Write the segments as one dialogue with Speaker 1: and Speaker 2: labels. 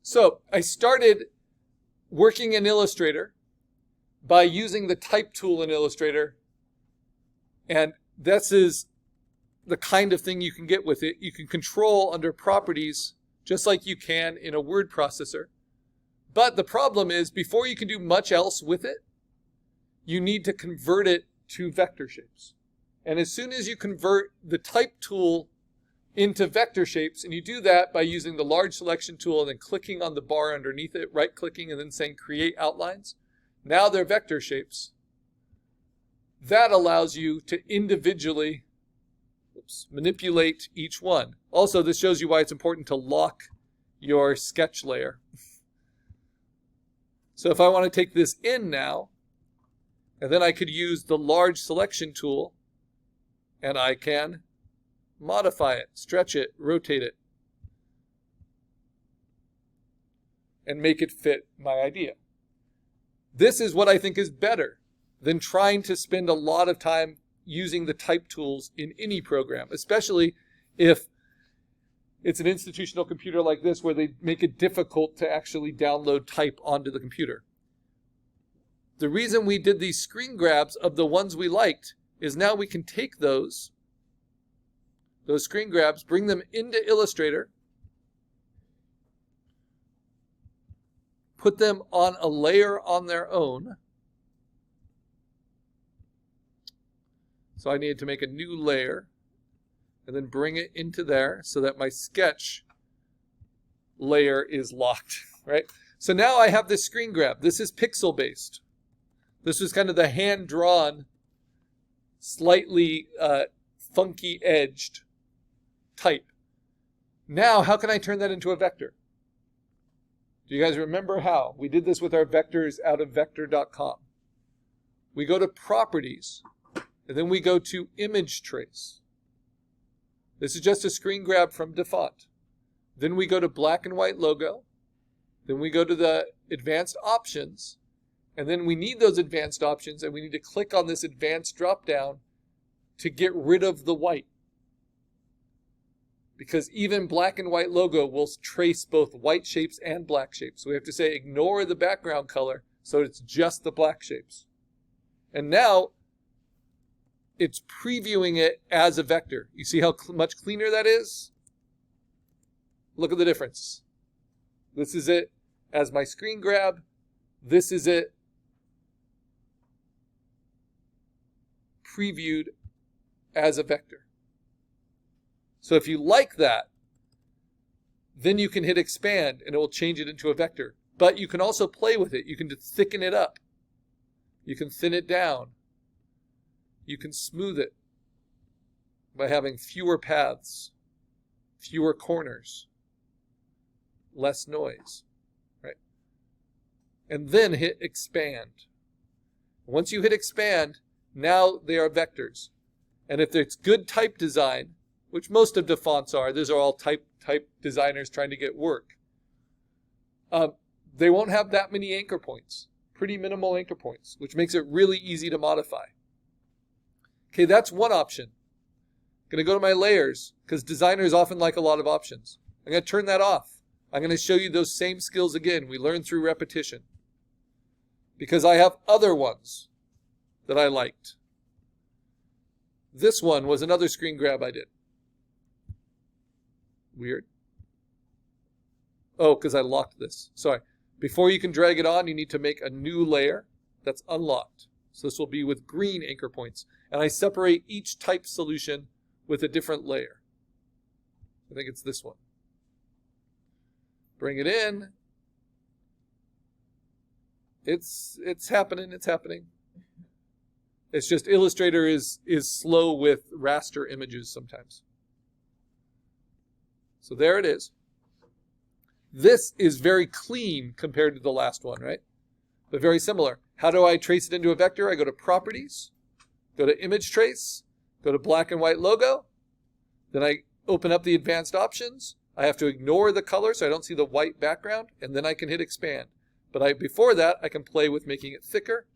Speaker 1: So I started working in Illustrator by using the type tool in Illustrator. And this is the kind of thing you can get with it. You can control under properties just like you can in a word processor. But the problem is, before you can do much else with it, you need to convert it to vector shapes. And as soon as you convert the type tool into vector shapes, and you do that by using the large selection tool and then clicking on the bar underneath it, right-clicking and then saying create outlines, now they're vector shapes. That allows you to individually manipulate each one. Also, this shows you why it's important to lock your sketch layer. So if I want to take this in now, and then I could use the large selection tool, and I can modify it, stretch it, rotate it, and make it fit my idea. This is what I think is better than trying to spend a lot of time using the type tools in any program, especially if it's an institutional computer like this where they make it difficult to actually download type onto the computer. The reason we did these screen grabs of the ones we liked is now we can take those screen grabs, bring them into Illustrator, put them on a layer on their own. So I needed to make a new layer and then bring it into there so that my sketch layer is locked, right? So now I have this screen grab. This is pixel based. This was kind of the hand-drawn, slightly funky edged type. Now, how can I turn that into a vector? Do you guys remember how? We did this with our vectors out of vector.com. We go to properties, and then we go to image trace. This is just a screen grab from DeFont. Then we go to black and white logo. Then we go to the advanced options. And then we need those advanced options, and we need to click on this advanced drop-down to get rid of the white. Because even black and white logo will trace both white shapes and black shapes. So we have to say ignore the background color so it's just the black shapes. And now it's previewing it as a vector. You see how much cleaner that is? Look at the difference. This is it as my screen grab. This is it previewed as a vector. So if you like that, then you can hit expand and it will change it into a vector. But you can also play with it. You can thicken it up. You can thin it down. You can smooth it by having fewer paths, fewer corners, less noise, right? And then hit expand. Once you hit expand, now they are vectors. And if it's good type design, which most of the fonts are, these are all type designers trying to get work, they won't have that many anchor points, pretty minimal anchor points, which makes it really easy to modify. Okay, that's one option. I'm going to go to my layers, because designers often like a lot of options. I'm going to turn that off. I'm going to show you those same skills again. We learn through repetition. Because I have other ones that I liked. This one was another screen grab I did. Weird. Oh, because I locked this. Sorry. Before you can drag it on, you need to make a new layer that's unlocked. So this will be with green anchor points. And I separate each type solution with a different layer. I think it's this one. Bring it in. It's happening. It's happening. It's just Illustrator is slow with raster images sometimes. So there it is. This is very clean compared to the last one, right? But very similar. How do I trace it into a vector? I go to Properties, go to Image Trace, go to Black and White Logo. Then I open up the advanced options. I have to ignore the color so I don't see the white background, and then I can hit Expand. But before that, I can play with making it thicker.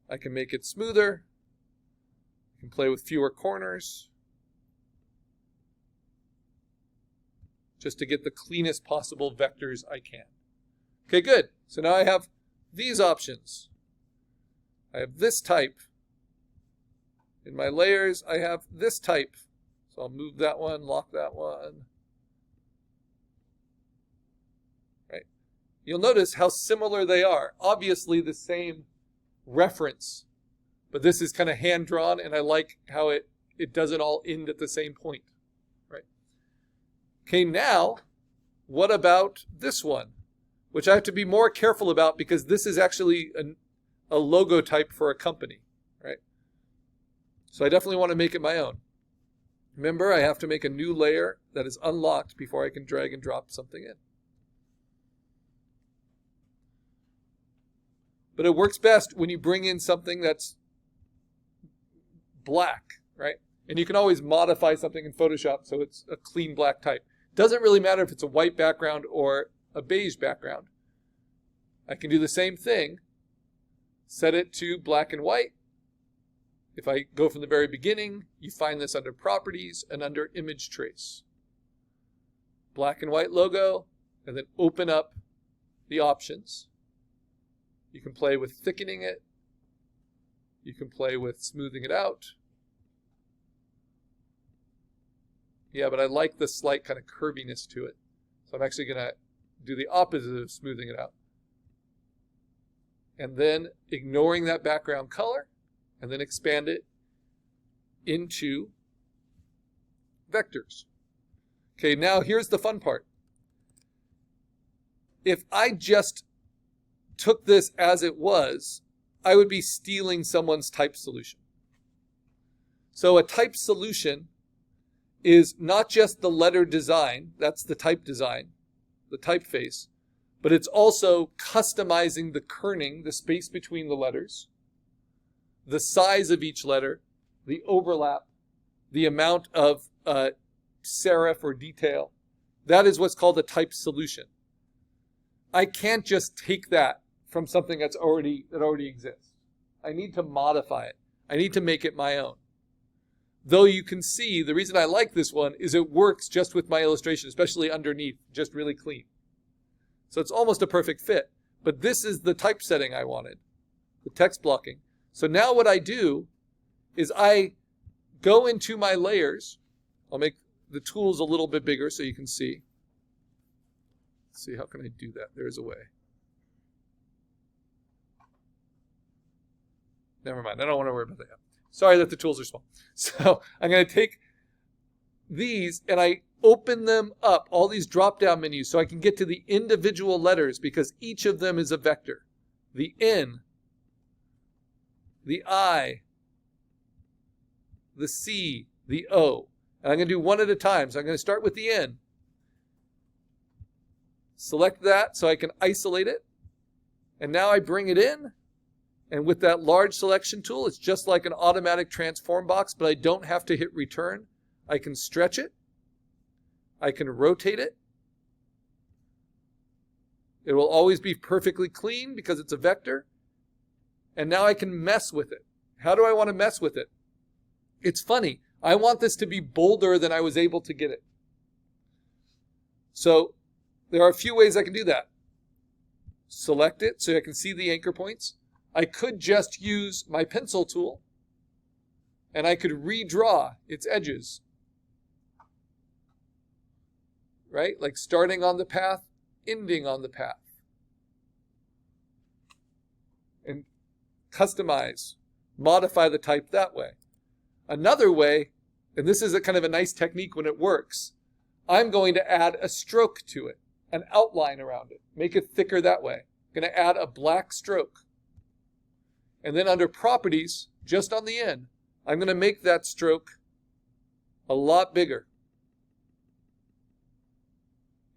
Speaker 1: I can make it smoother. I can play with fewer corners. just to get the cleanest possible vectors I can. Okay, good. So now I have these options. I have this type. In my layers, I have this type. So I'll move that one, lock that one. Right? You'll notice how similar they are. Obviously the same reference, but this is kind of hand-drawn, and I like how it doesn't all end at the same point. Right? Okay, now, what about this one? Which I have to be more careful about because this is actually a logo type for a company, right? So I definitely want to make it my own. Remember, I have to make a new layer that is unlocked before I can drag and drop something in. But it works best when you bring in something that's black, right? And you can always modify something in Photoshop so it's a clean black type. Doesn't really matter if it's a white background or a beige background. I can do the same thing, set it to black and white. If I go from the very beginning, you find this under Properties and under Image Trace. Black and white logo, and then open up the options. You can play with thickening it. You can play with smoothing it out. Yeah, but I like the slight kind of curviness to it. So I'm actually going to do the opposite of smoothing it out. And then ignoring that background color, and then expand it into vectors. Okay, now here's the fun part. If I just took this as it was, I would be stealing someone's type solution. So a type solution is not just the letter design, that's the type design, the typeface, but it's also customizing the kerning, the space between the letters, the size of each letter, the overlap, the amount of serif or detail. That is what's called a type solution. I can't just take that from something that already exists. I need to modify it. I need to make it my own. Though you can see, the reason I like this one is it works just with my illustration, especially underneath, just really clean. So it's almost a perfect fit. But this is the typesetting I wanted, the text blocking. So now what I do is I go into my layers. I'll make the tools a little bit bigger so you can see. Let's see, how can I do that? There's a way. Never mind, I don't want to worry about that. Sorry that the tools are small. So I'm going to take these and I open them up, all these drop-down menus, so I can get to the individual letters because each of them is a vector. The N, the I, the C, the O. And I'm going to do one at a time. So I'm going to start with the N. Select that so I can isolate it. And now I bring it in. And with that large selection tool, it's just like an automatic transform box, but I don't have to hit return. I can stretch it. I can rotate it. It will always be perfectly clean because it's a vector. And now I can mess with it. How do I want to mess with it? It's funny. I want this to be bolder than I was able to get it. So there are a few ways I can do that. Select it so I can see the anchor points. I could just use my pencil tool and I could redraw its edges. Right? Like starting on the path, ending on the path. And customize, modify the type that way. Another way, and this is a kind of a nice technique when it works, I'm going to add a stroke to it, an outline around it, make it thicker that way. I'm going to add a black stroke. And then under Properties, just on the end, I'm going to make that stroke a lot bigger.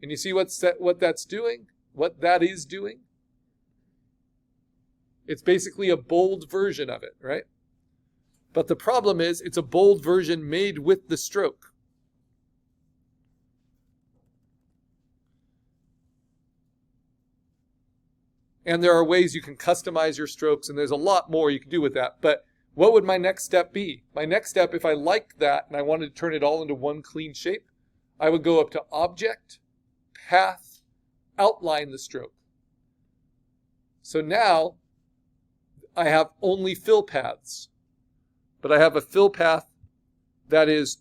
Speaker 1: And you see what that's doing? What that is doing? It's basically a bold version of it, right? But the problem is it's a bold version made with the stroke. And there are ways you can customize your strokes, and there's a lot more you can do with that. But what would my next step be? My next step, if I like that and I wanted to turn it all into one clean shape, I would go up to Object, Path, Outline the stroke. So now I have only fill paths, but I have a fill path that is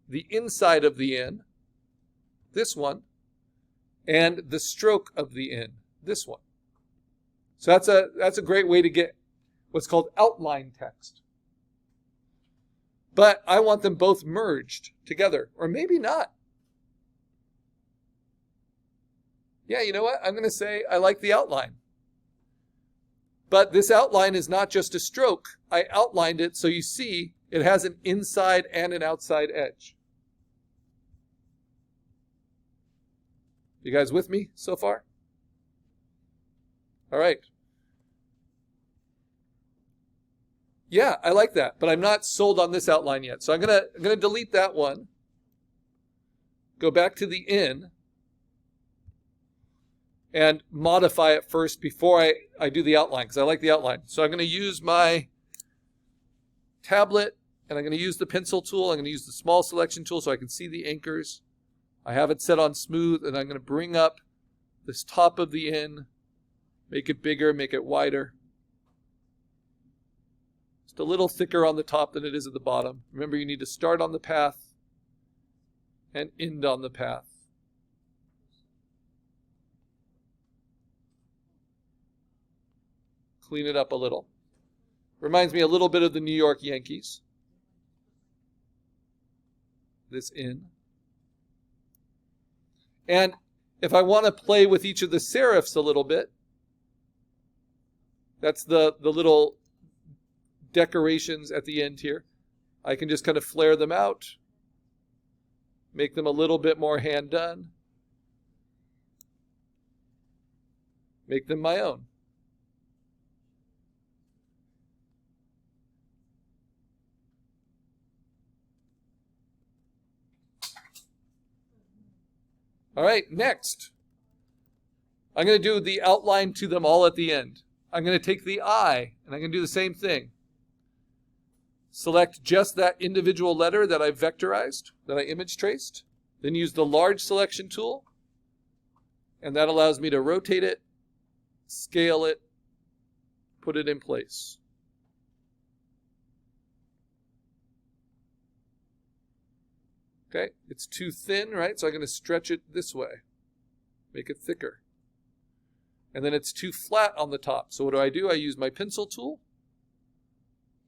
Speaker 1: the inside of the N, this one, and the stroke of the N, this one. So that's a great way to get what's called outline text. But I want them both merged together, or maybe not. Yeah, you know what? I'm going to say I like the outline. But this outline is not just a stroke. I outlined it so you see it has an inside and an outside edge. You guys with me so far? All right. Yeah, I like that, but I'm not sold on this outline yet. So I'm gonna delete that one. Go back to the N and modify it first before I do the outline, because I like the outline. So I'm going to use my tablet, and I'm going to use the pencil tool. I'm going to use the small selection tool so I can see the anchors. I have it set on smooth, and I'm going to bring up this top of the N, make it bigger, make it wider. Just a little thicker on the top than it is at the bottom. Remember, you need to start on the path and end on the path. Clean it up a little. Reminds me a little bit of the New York Yankees. This N. And if I want to play with each of the serifs a little bit, that's the little decorations at the end here. I can just kind of flare them out, make them a little bit more hand done, make them my own. All right, next, I'm going to do the outline to them all at the end. I'm going to take the I, and I'm going to do the same thing. Select just that individual letter that I vectorized, that I image traced. Then use the large selection tool, and that allows me to rotate it, scale it, put it in place. Okay, it's too thin, right? So I'm going to stretch it this way, make it thicker. And then it's too flat on the top. So what do? I use my pencil tool,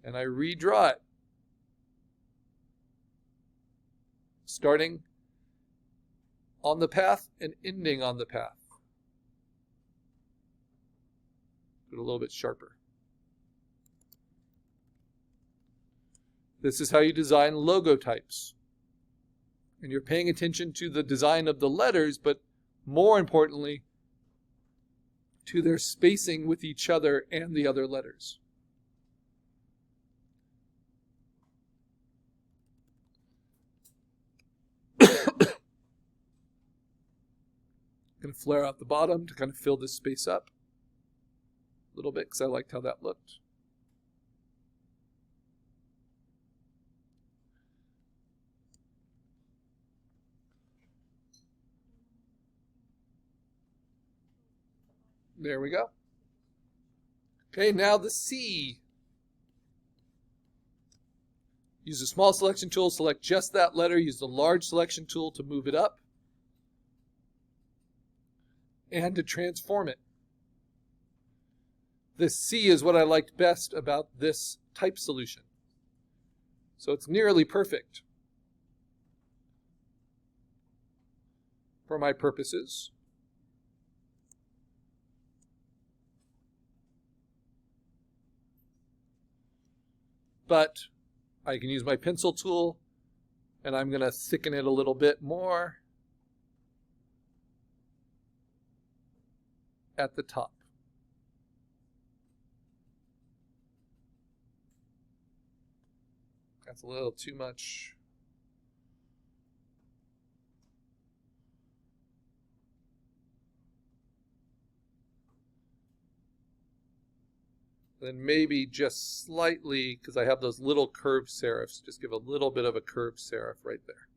Speaker 1: and I redraw it. Starting on the path and ending on the path. Put it a little bit sharper. This is how you design logo types. And you're paying attention to the design of the letters, but more importantly, to their spacing with each other and the other letters. I'm going to flare out the bottom to kind of fill this space up a little bit because I liked how that looked. There we go. Okay, now the C. Use the small selection tool, select just that letter. Use the large selection tool to move it up and to transform it. The C is what I liked best about this type solution. So it's nearly perfect for my purposes. But I can use my pencil tool, and I'm going to thicken it a little bit more at the top. That's a little too much. Then maybe just slightly, because I have those little curved serifs, just give a little bit of a curved serif right there.